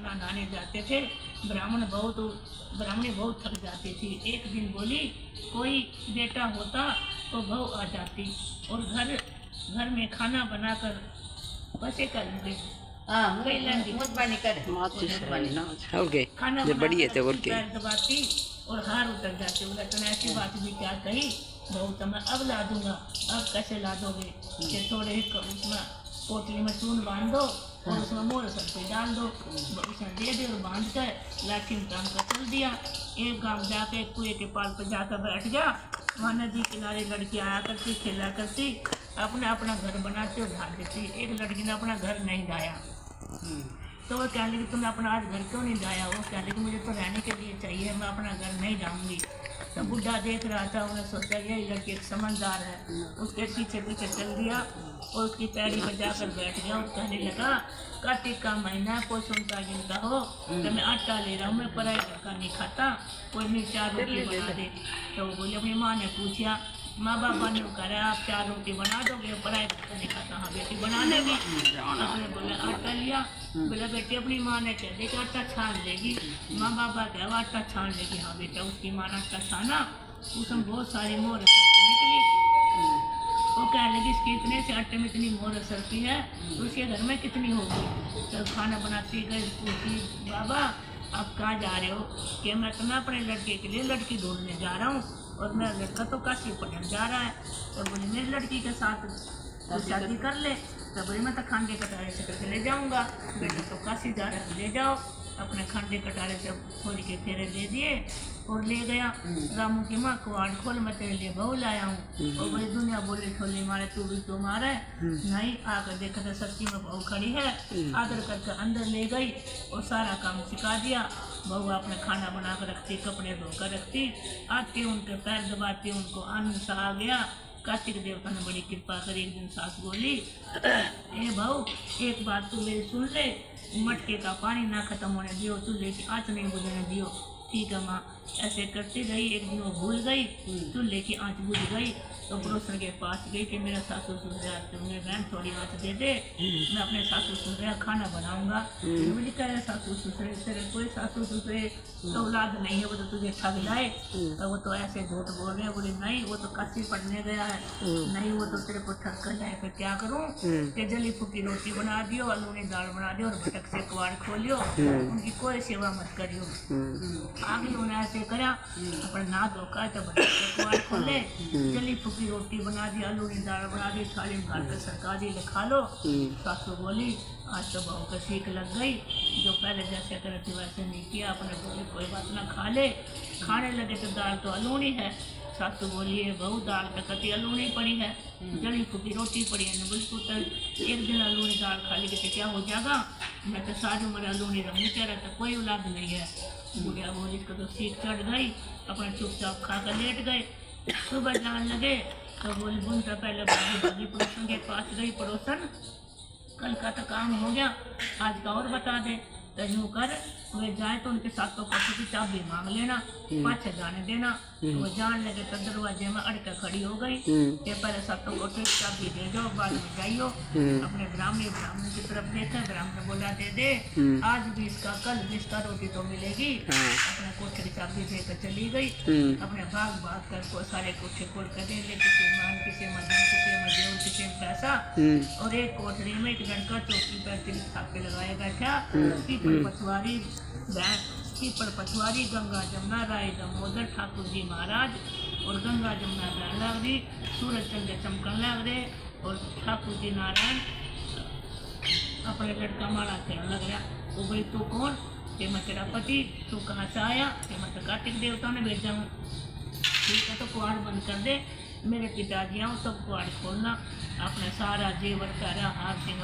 स्नान नहाने जाते थे। ब्राह्मणी बहुत थक जाती थी। एक दिन बोली कोई बेटा होता तो बहू आ जाती और घर में खाना बनाकर बसे कर लेंगे। खाना पैर दबाती और हार उतर जाते। बोला तुमने ऐसी बात भी क्या कही बहू तो मैं अब ला दूंगा। अब कैसे ला दोगे कि थोड़े उसमें पोटली में चून बांध दो और उसमें मोर सर पे डाल दो। उसने दे दे और बांध कर लाठी में टांग कर चल दिया। एक गांव जाके कुएं के पाल पर जाकर बैठ गया। वहाँ नदी किनारे लड़की आया करती खेला करती अपना अपना घर बनाती और ढाल देती। एक लड़की ने अपना घर नहीं ढाया तो वो कह लगी तुमने अपना आज घर क्यों नहीं ढाया। वो कह लगी मुझे तो रहने के लिए चाहिए, मैं अपना घर नहीं ढाऊंगी। तो बुढ़ा देख रहा था, उन्हें सोचा यही लड़की एक समझदार है। उसके पीछे पीछे चल दिया और उसकी पैड़ी पर जाकर बैठ गया और कहने लगा कार्तिक का महीना कोई सुनता गिनता हो तो मैं आटा ले रहा हूँ, मैं पराई घर का नहीं खाता, कोई मेरी 4 रोटी बना दे। तो वो बोले अपनी माँ ने पूछा, माँ बाबा ने कहा आप 4 रोटी बना दोगे, पराई घर का नहीं खाता। हाँ बेटी बना देगी। अपने बोला आटा लिया। बोला बेटी अपनी माँ ने कह दे कि आटा छान देगी। माँ बाबा कहा आटा छान लेगी। हाँ बेटा उसकी माँ ने आटा छाना, उसमें बहुत सारी मोर निकली। वो कह लगी इसके इतने से आटे में इतनी मोर सरती है तो उसके घर में कितनी होगी। तो खाना बनाती गई, पूछी बाबा आप कहाँ जा रहे हो कि मैं तो ना अपने लड़के के लिए लड़की ढूंढने जा रहा हूँ और मेरा लड़का तो काशी पढ़ने जा रहा है। तो बोली मेरी लड़की के साथ तो शादी कर ले। तो बोली मैं तो खांडे कटारे से करके ले जाऊँगा, बेटा तो काशी जा रहा है ले जाओ। अपने खांडे कटारे से खोल के फेरे दे दिए और ले गया। रामू की माँ कुआड़ खोल मैं तेरे लिए बहू लाया हूँ। और बड़ी दुनिया बोली ठोली मारे तू भी तो मारे नहीं। आकर देखा था सच्ची में बहू खड़ी है। आदर करके अंदर ले गई और सारा काम सिखा दिया। बहू अपने खाना बना कर रखती, कपड़े धोकर रखती, आती उनके पैर दबाती, उनको आनंद सा आ गया। कार्तिक देवता ने बड़ी कृपा करी। एक दिन सास बोली ए बहू एक बात तू मेरी सुन ले, मटके का पानी ना खत्म होने दियो, चूल्हे की आँच नहीं बुझने दियो। ठीक है माँ। ऐसे करती गई। एक दिन वो भूल गई, चूल्हे की आँच बुझ गई तो पड़ोसन के पास गई कि मेरा सासू ससुर तुम्हें बहन थोड़ी आँच दे दे, मैं अपने सासू ससुर खाना बनाऊंगा। मुझे कह रहे सासू ससुर तेरे कोई सासू ससुर तो औलाद नहीं है, वो तो तुझे ठग लाए। तो वो तो ऐसे झूठ बोल रहे हैं। बोले नहीं वो तो काशी पढ़ने गया है, नहीं वो तो तेरे को ठग कर लाए। फिर क्या करूँ कि जली फूकी रोटी बना दियो, आलूनी दाल बना दियो और भटक से कुआड़ खोलियो, उनकी कोई सेवा मत करियो। आगे उन्हें ऐसे करा अपना ना धोखा तो भटक से कुआड़ खोले, जली फूकी रोटी बना दी, आलूनी दाल बना दी, थाली में डाल कर सरका दी, खा लो। सासू बोली आज तो बहू का सीख लग गई, जो पहले जैसे करती वैसे नहीं किया। अपने बोले कोई बात ना खा ले। खाने लगे तो दाल तो आलूनी है। सासू बोली है बहू दाल तो कति आलूनी पड़ी है, जली फूकी रोटी पड़ी है। बिल्कुल तो एक दिन आलूनी दाल खा ली तो क्या हो जाएगा, मैं तो सारी उम्र आलूनी रहूँगी, तेरा तो कोई औलाद नहीं है। बुढ़िया बोली इसको तो सीख चढ़ गई। अपने चुपचाप खा कर लेट गए। सुबह जान लगे तो बोली बुनता पहले भागी पड़ोसन के पास गई। पड़ोसन कल का तो काम हो गया, आज का और बता दे। तो यूँ कर वे जाए तो उनके साथ तो कोठी की चाबी मांग लेना, पाछे जाने देना। वो जान लगे तो दरवाजे में अड़कर खड़ी हो गई कि पहले साथ तो कोठी की चाबी दे दो, बाद में जाइयो। अपने ब्राह्मण की तरफ देखा, ब्राह्मण बोला दे दे आज भी इसका कल भी इसका रोटी तो मिलेगी। अपने कोठी की चाबी देकर चली गई। अपने भाग कर को सारे कोठे खोल कर दे ले, किसी मान किसी मदन किसी मजदूर किसी पैसा। और एक कोठरी में एक लड़का चौकी पर 3 थापे लगाए बैठा, पीपल पछवारी गंगा जमुना राय दामोदर ठाकुर जी महाराज और गंगा जमुना बहन लग रही, सूरज चंद्र चमकन लग रहे और ठाकुर जी नारायण अपने लड़का माला खेलने लग रहा। वो भाई तू कौन? कि मैं तेरा पति। तू कहाँ से आया? कि मैं तो कार्तिक देवता ने भेजा हूँ। ठीक है तो कुआड़ बंद कर दे, मेरे पिताजी आऊँ तब कुआड़ खोलना। अपने सारा जेवर सारा हार सिंगार